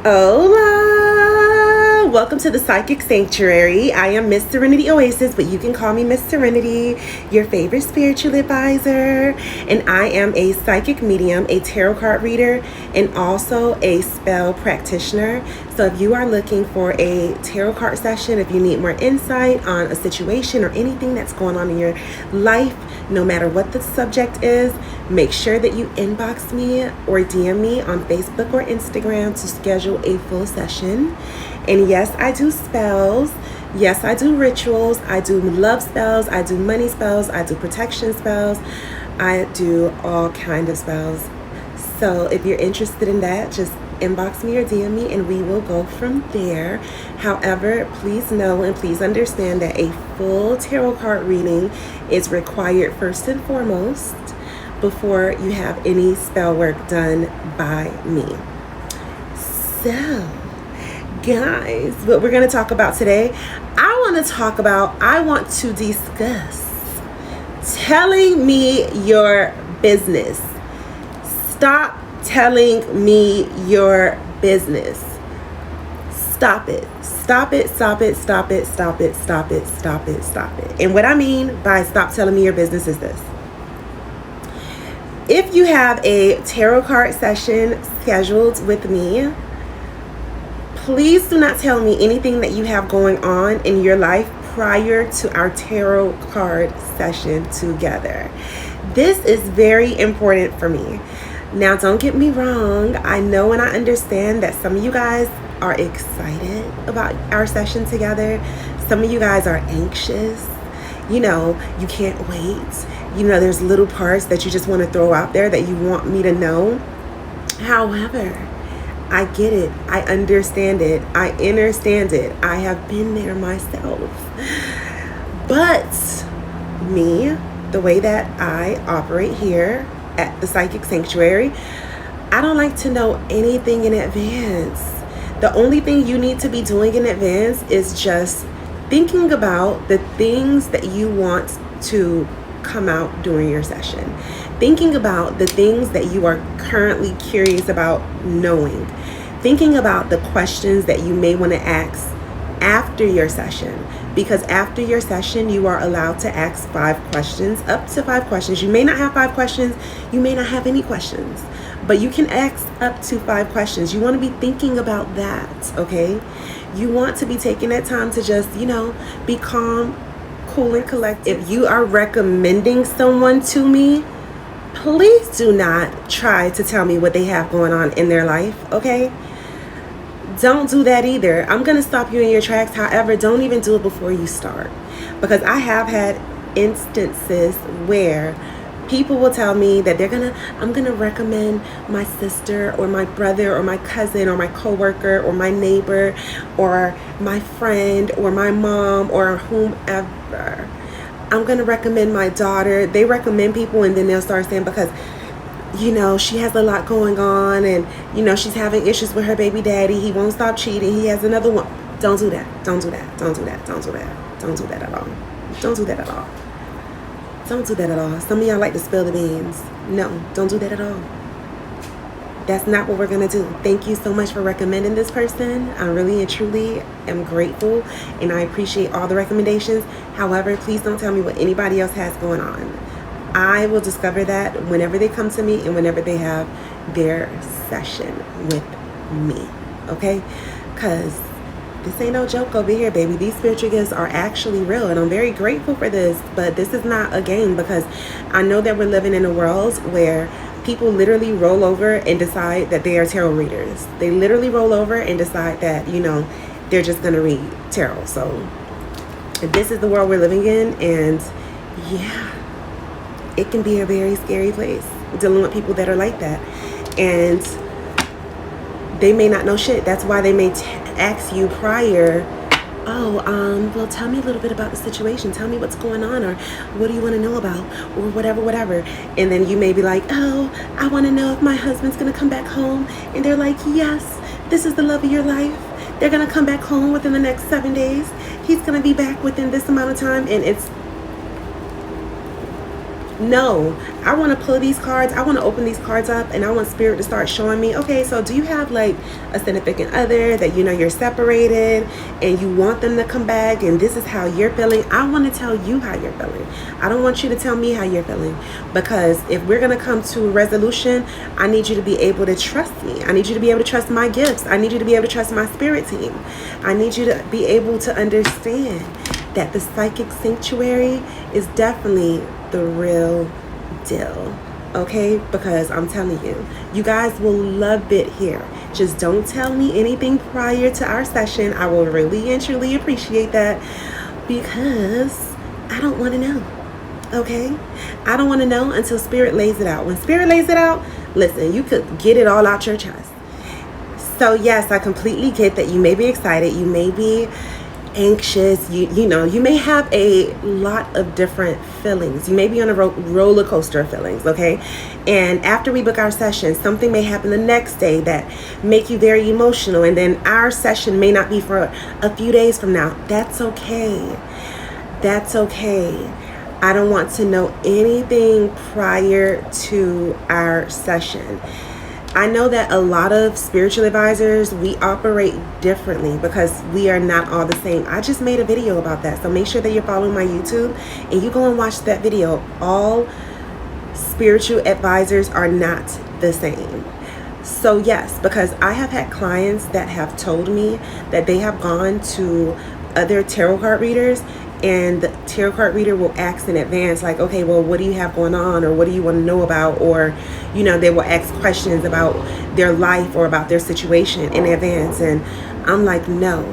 Hola! Welcome to the Psychic Sanctuary. I am Miss Serenity Oasis, but you can call me Miss Serenity, your favorite spiritual advisor. And I am a psychic medium, a tarot card reader, and also a spell practitioner. So if you are looking for a tarot card session, if you need more insight on a situation or anything that's going on in your life, no matter what the subject is, make sure that you inbox me or DM me on Facebook or Instagram to schedule a full session. And yes, I do spells. Yes, I do rituals. I do love spells. I do money spells. I do protection spells. I do all kinds of spells. So if you're interested in that, just inbox me or DM me and we will go from there. However, please know and please understand that a full tarot card reading is required first and foremost before you have any spell work done by me. So, guys, what we're going to talk about today, I want to discuss telling me your business. Stop telling me your business. Stop it. Stop it, stop it, stop it, stop it, stop it, stop it, stop it. And what I mean by stop telling me your business is this. If you have a tarot card session scheduled with me, please do not tell me anything that you have going on in your life prior to our tarot card session together. This is very important for me. Now, don't get me wrong. I know and I understand that some of you guys are excited about our session together. Some of you guys are anxious. You know, you can't wait. You know, there's little parts that you just want to throw out there that you want me to know. However, I get it. I understand it. I understand it. I have been there myself. But me, the way that I operate here at the Psychic Sanctuary, I don't like to know anything in advance. The only thing you need to be doing in advance is just thinking about the things that you want to come out during your session. Thinking about the things that you are currently curious about knowing. Thinking about the questions that you may want to ask after your session. Because after your session, you are allowed to ask 5 questions, up to 5 questions. You may not have 5 questions. You may not have any questions. But you can ask up to 5 questions. You want to be thinking about that, okay? You want to be taking that time to just, be calm, cool, and collected. If you are recommending someone to me, please do not try to tell me what they have going on in their life, okay? Don't do that either. I'm going to stop you in your tracks. However, don't even do it before you start. Because I have had instances where people will tell me that I'm going to recommend my sister or my brother or my cousin or my coworker or my neighbor or my friend or my mom or whomever. I'm going to recommend my daughter. They recommend people and then they'll start saying because she has a lot going on and, she's having issues with her baby daddy. He won't stop cheating. He has another one. Don't do that. Don't do that. Don't do that. Don't do that. Don't do that at all. Don't do that at all. Don't do that at all. Some of y'all like to spill the beans. No, don't do that at all. That's not what we're going to do. Thank you so much for recommending this person. I really and truly am grateful and I appreciate all the recommendations. However, please don't tell me what anybody else has going on. I will discover that whenever they come to me and whenever they have their session with me, okay? Because this ain't no joke over here, baby. These spiritual gifts are actually real, and I'm very grateful for this, but this is not a game because I know that we're living in a world where people literally roll over and decide that they are tarot readers. They literally roll over and decide that, they're just going to read tarot. So this is the world we're living in, and yeah. It can be a very scary place dealing with people that are like that. And they may not know shit. That's why they may ask you prior, well, tell me a little bit about the situation. Tell me what's going on or what do you want to know about or whatever. And then you may be like, I want to know if my husband's going to come back home. And they're like, yes, this is the love of your life. They're going to come back home within the next 7 days. He's going to be back within this amount of time. And it's No, I want to pull these cards. I want to open these cards up, and I want Spirit to start showing me, okay, so do you have like a significant other that you know you're separated and you want them to come back, and this is how you're feeling? I want to tell you how you're feeling. I don't want you to tell me how you're feeling, because if we're going to come to a resolution, I need you to be able to trust me. I need you to be able to trust my gifts. I need you to be able to trust my spirit team. I need you to be able to understand that the psychic sanctuary is definitely the real deal, okay? Because I'm telling you, you guys will love it here. Just don't tell me anything prior to our session. I will really and truly appreciate that, because I don't want to know, okay? I don't want to know until Spirit lays it out. When Spirit lays it out, listen, you could get it all out your chest. So yes, I completely get that you may be excited, you may be anxious, you know, you may have a lot of different feelings. You may be on a roller coaster of feelings, okay? And after we book our session, something may happen the next day that make you very emotional, and then our session may not be for a few days from now. That's okay. That's okay. I don't want to know anything prior to our session. I know that a lot of spiritual advisors, we operate differently because we are not all the same. I just made a video about that. So make sure that you're following my YouTube and you go and watch that video. All spiritual advisors are not the same. So yes, because I have had clients that have told me that they have gone to other tarot card readers, and the tarot card reader will ask in advance, like, okay, well, what do you have going on, or what do you want to know about, or, you know, they will ask questions about their life or about their situation in advance. And I'm like, no.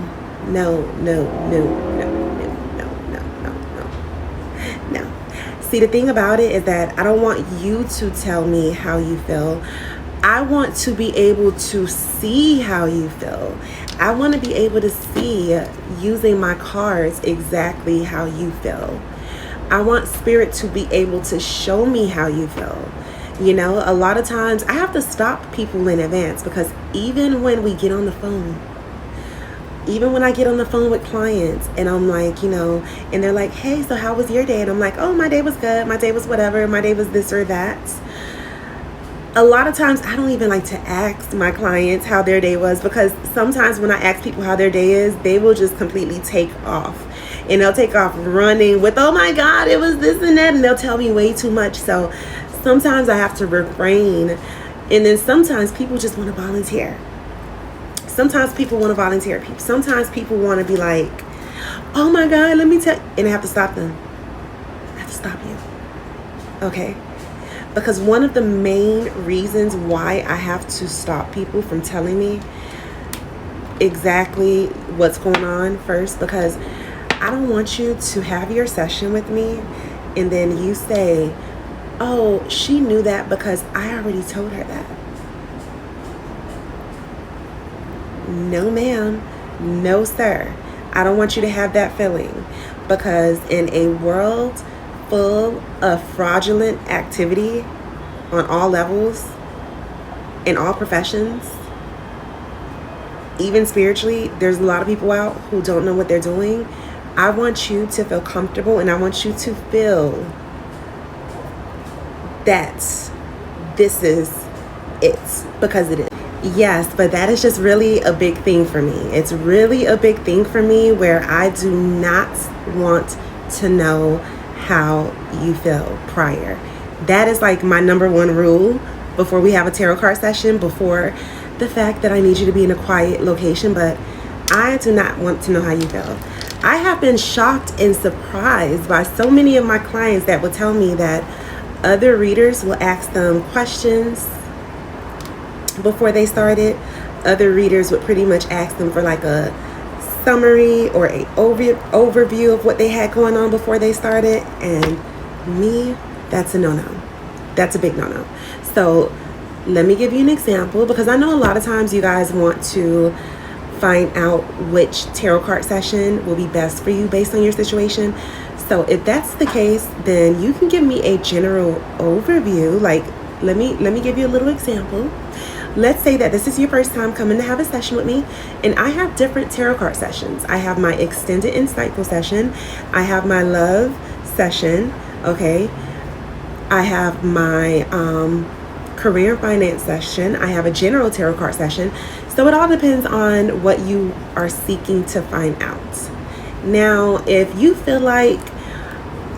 See, the thing about it is that I don't want you to tell me how you feel. I want to be able to see how you feel. I want to be able to see, using my cards, exactly how you feel. I want Spirit to be able to show me how you feel. You know, a lot of times I have to stop people in advance, because even when we get on the phone, even when I get on the phone with clients and I'm like, you know, and they're like, hey, so how was your day? And I'm like, oh, my day was good. My day was whatever. My day was this or that. A lot of times I don't even like to ask my clients how their day was, because sometimes when I ask people how their day is, they will just completely take off, and they'll take off running with, oh my God, it was this and that, and they'll tell me way too much. So sometimes I have to refrain. And then sometimes people just want to volunteer. Sometimes people want to volunteer. Sometimes people want to be like, oh my God, let me tell, and I have to stop them. I have to stop you, okay? Because one of the main reasons why I have to stop people from telling me exactly what's going on first, because I don't want you to have your session with me and then you say, oh, she knew that because I already told her that. No, ma'am. No, sir. I don't want you to have that feeling, because in a world full of fraudulent activity on all levels, in all professions, even spiritually, there's a lot of people out who don't know what they're doing. I want you to feel comfortable, and I want you to feel that this is it, because it is. Yes, but that is just really a big thing for me. It's really a big thing for me, where I do not want to know how you feel prior. That is like my number one rule before we have a tarot card session, before the fact that I need you to be in a quiet location. But I do not want to know how you feel. I have been shocked and surprised by so many of my clients that will tell me that other readers will ask them questions before they started. Other readers would pretty much ask them for like a summary or a overview of what they had going on before they started. And me, that's a no-no. That's a big no-no. So let me give you an example, because I know a lot of times you guys want to find out which tarot card session will be best for you based on your situation. So if that's the case, then you can give me a general overview. Like, let me give you a little example. Let's say that this is your first time coming to have a session with me, and I have different tarot card sessions. I have my extended insightful session. I have my love session, okay? I have my career and finance session. I have a general tarot card session. So it all depends on what you are seeking to find out. Now, if you feel like,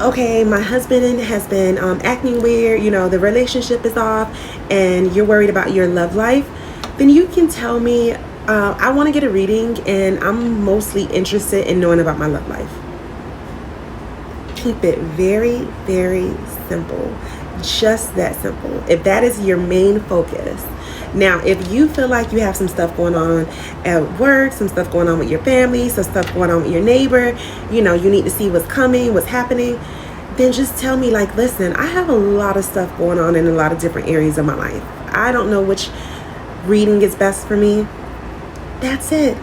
okay, my husband has been acting weird, the relationship is off, and you're worried about your love life, then you can tell me, I want to get a reading, and I'm mostly interested in knowing about my love life. Keep it very, very simple. Just that simple. If that is your main focus. Now, if you feel like you have some stuff going on at work, some stuff going on with your family, some stuff going on with your neighbor, you need to see what's coming, what's happening, then just tell me, like, listen, I have a lot of stuff going on in a lot of different areas of my life. I don't know which reading is best for me. That's it.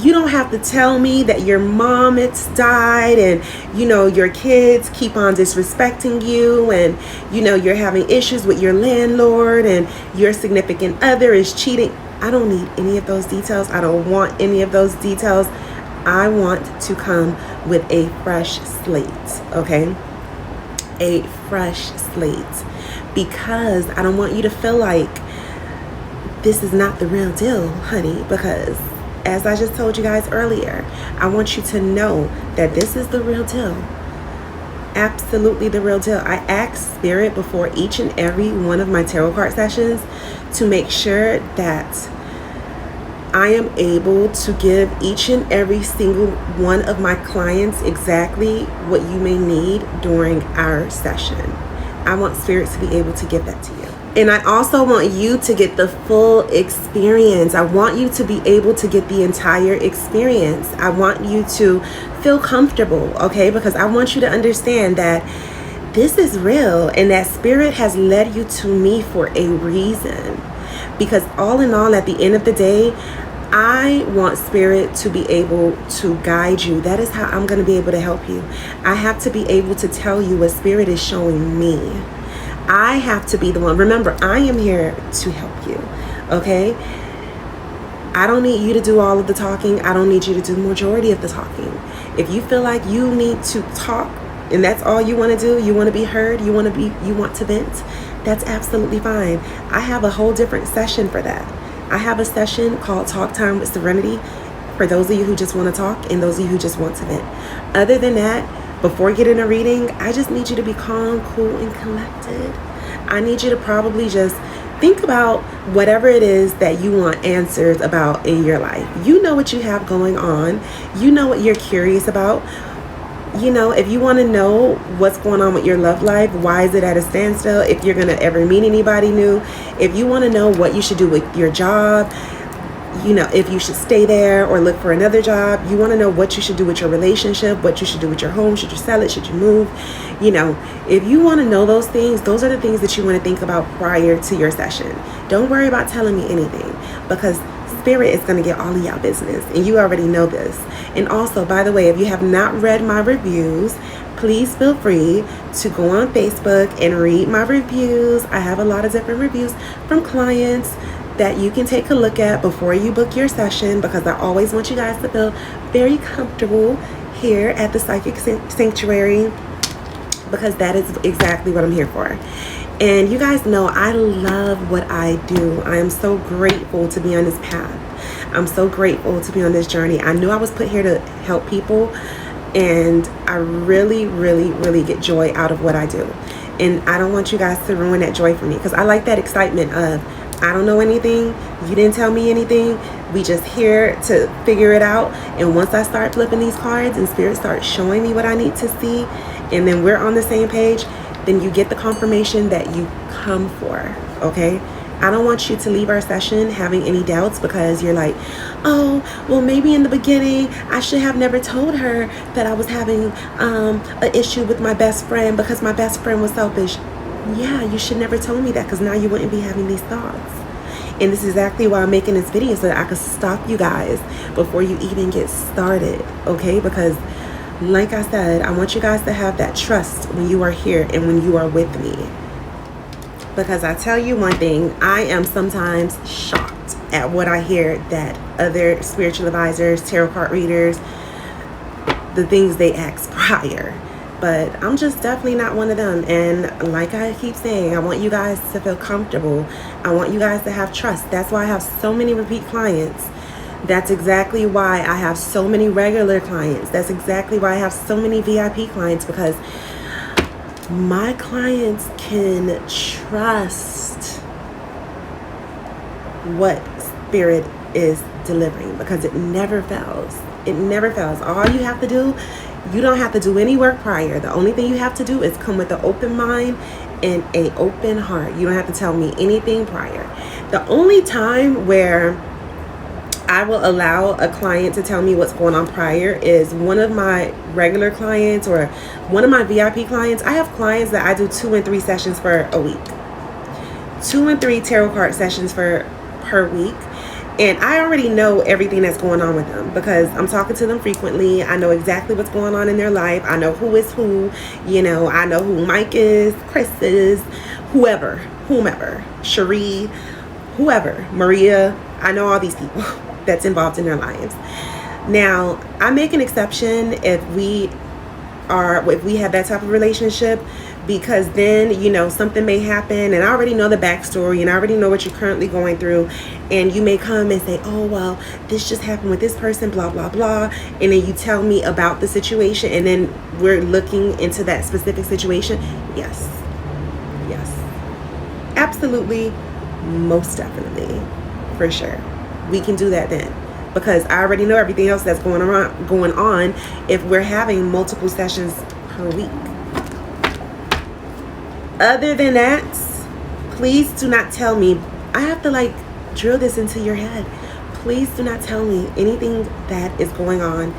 You don't have to tell me that your mom has died and, your kids keep on disrespecting you and, you're having issues with your landlord and your significant other is cheating. I don't need any of those details. I don't want any of those details. I want to come with a fresh slate, okay? A fresh slate. Because I don't want you to feel like this is not the real deal, honey, because as I just told you guys earlier, I want you to know that this is the real deal. Absolutely the real deal. I ask Spirit before each and every one of my tarot card sessions to make sure that I am able to give each and every single one of my clients exactly what you may need during our session. I want Spirit to be able to give that to you. And I also want you to get the full experience. I want you to be able to get the entire experience. I want you to feel comfortable, okay? Because I want you to understand that this is real and that Spirit has led you to me for a reason. Because all in all, at the end of the day, I want Spirit to be able to guide you. That is how I'm going to be able to help you. I have to be able to tell you what Spirit is showing me. I have to be the one. Remember, I am here to help you, okay? I don't need you to do all of the talking. I don't need you to do the majority of the talking. If you feel like you need to talk and that's all you want to do, you want to be heard, you want to vent, that's absolutely fine. I have a whole different session for that. I have a session called Talk Time with Serenity for those of you who just want to talk and those of you who just want to vent. Other than that, before getting a reading, I just need you to be calm, cool, and collected. I need you to probably just think about whatever it is that you want answers about in your life. You know what you have going on. You know what you're curious about. If you want to know what's going on with your love life, why is it at a standstill, if you're going to ever meet anybody new, if you want to know what you should do with your job, if you should stay there or look for another job, you want to know what you should do with your relationship, what you should do with your home, should you sell it, should you move, if you want to know those things, those are the things that you want to think about prior to your session. Don't worry about telling me anything because Spirit is going to get all of y'all business and you already know this. And also, by the way, if you have not read my reviews, please feel free to go on Facebook and read my reviews. I have a lot of different reviews from clients that you can take a look at before you book your session, because I always want you guys to feel very comfortable here at the Psychic Sanctuary, because that is exactly what I'm here for. And you guys know I love what I do. I am so grateful to be on this path. I'm so grateful to be on this journey. I knew I was put here to help people, and I really, really, really get joy out of what I do. And I don't want you guys to ruin that joy for me, because I like that excitement of, I don't know anything, you didn't tell me anything, we just here to figure it out. And once I start flipping these cards and Spirit starts showing me what I need to see, and then we're on the same page, then you get the confirmation that you come for, okay? I don't want you to leave our session having any doubts because you're like, oh, well, maybe in the beginning I should have never told her that I was having an issue with my best friend because my best friend was selfish. Yeah, you should never tell me that, because now you wouldn't be having these thoughts. And this is exactly why I'm making this video, so that I could stop you guys before you even get started, okay? Because like I said, I want you guys to have that trust when you are here and when you are with me. Because I tell you one thing, I am sometimes shocked at what I hear that other spiritual advisors, tarot card readers, the things they ask prior. But I'm just definitely not one of them. And like I keep saying, I want you guys to feel comfortable. I want you guys to have trust. That's why I have so many repeat clients. That's exactly why I have so many regular clients. That's exactly why I have so many VIP clients, because my clients can trust what Spirit is delivering, because it never fails. It never fails. All you have to do, you don't have to do any work prior. The only thing you have to do is come with an open mind and an open heart. You don't have to tell me anything prior. The only time where I will allow a client to tell me what's going on prior is one of my regular clients or one of my VIP clients. I have clients that I do 2 and 3 sessions for a week. 2 and 3 tarot card sessions per week. And I already know everything that's going on with them because I'm talking to them frequently. I know exactly what's going on in their life. I know who is who. You know, I know who Mike is, Chris is, whomever, Cherie, whoever, Maria. I know all these people that's involved in their lives. Now, I make an exception if we have that type of relationship, because then, you know, something may happen and I already know the backstory and I already know what you're currently going through, and you may come and say, oh, well, this just happened with this person, blah, blah, blah. And then you tell me about the situation and then we're looking into that specific situation. Yes. Absolutely. Most definitely. For sure. We can do that then, because I already know everything else that's going on if we're having multiple sessions per week. Other than that, please do not tell me. I have to like drill this into your head. Please do not tell me anything that is going on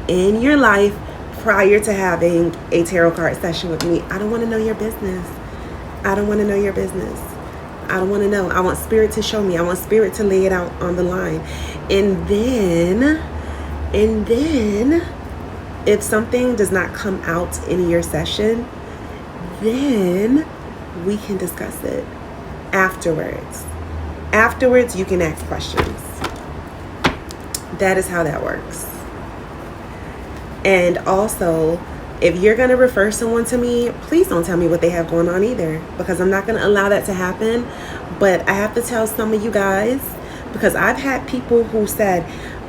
in your life prior to having a tarot card session with me. I don't want to know your business. I don't want to know your business. I don't want to know. I want Spirit to show me. I want Spirit to lay it out on the line. And then if something does not come out in your session, then we can discuss it afterwards. Afterwards, you can ask questions. That is how that works. And also, if you're going to refer someone to me, please don't tell me what they have going on either, because I'm not going to allow that to happen. But I have to tell some of you guys, because I've had people who said,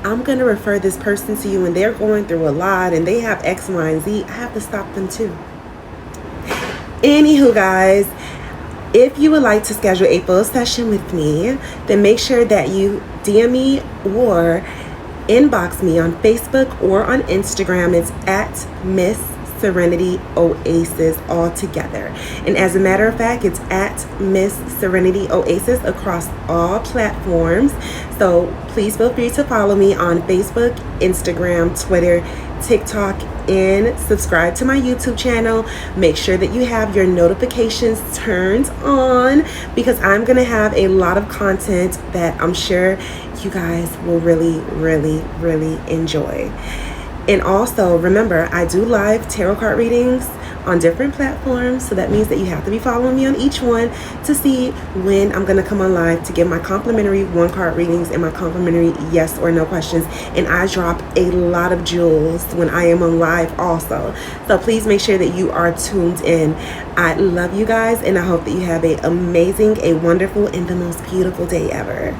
I'm going to refer this person to you and they're going through a lot and they have X, Y, and Z. I have to stop them too. Anywho, guys, if you would like to schedule a full session with me, then make sure that you DM me or inbox me on Facebook or on Instagram. It's at Miss Serenity Oasis all together. And as a matter of fact, it's at Miss Serenity Oasis across all platforms. So please feel free to follow me on Facebook, Instagram, Twitter, TikTok, and subscribe to my YouTube channel. Make sure that you have your notifications turned on, because I'm going to have a lot of content that I'm sure you guys will really, really, really enjoy. And also, remember, I do live tarot card readings on different platforms, so that means that you have to be following me on each one to see when I'm going to come on live to give my complimentary 1-card readings and my complimentary yes or no questions. And I drop a lot of jewels when I am on live also, so please make sure that you are tuned in. I love you guys, and I hope that you have an amazing, a wonderful, and the most beautiful day ever.